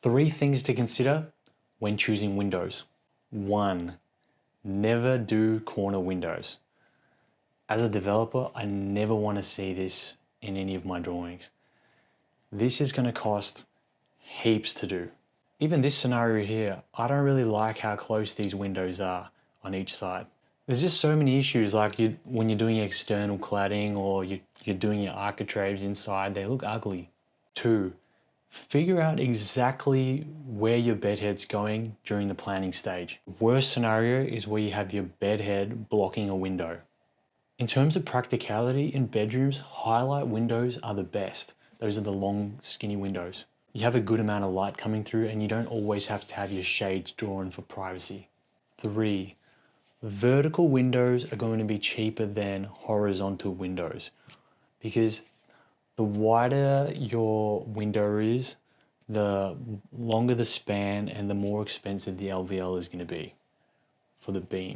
3 things to consider when choosing windows. 1, never do corner windows. As a developer, I never want to see this in any of my drawings. This is going to cost heaps to do. Even this scenario here, I don't really like how close these windows are on each side. There's just so many issues, like when you're doing external cladding or you're doing your architraves inside, they look ugly. 2, figure out exactly where your bedhead's going during the planning stage. Worst scenario is where you have your bedhead blocking a window. In terms of practicality in bedrooms, highlight windows are the best. Those are the long, skinny windows. You have a good amount of light coming through and you don't always have to have your shades drawn for privacy. 3, vertical windows are going to be cheaper than horizontal windows because the wider your window is, the longer the span and the more expensive the LVL is going to be for the beam.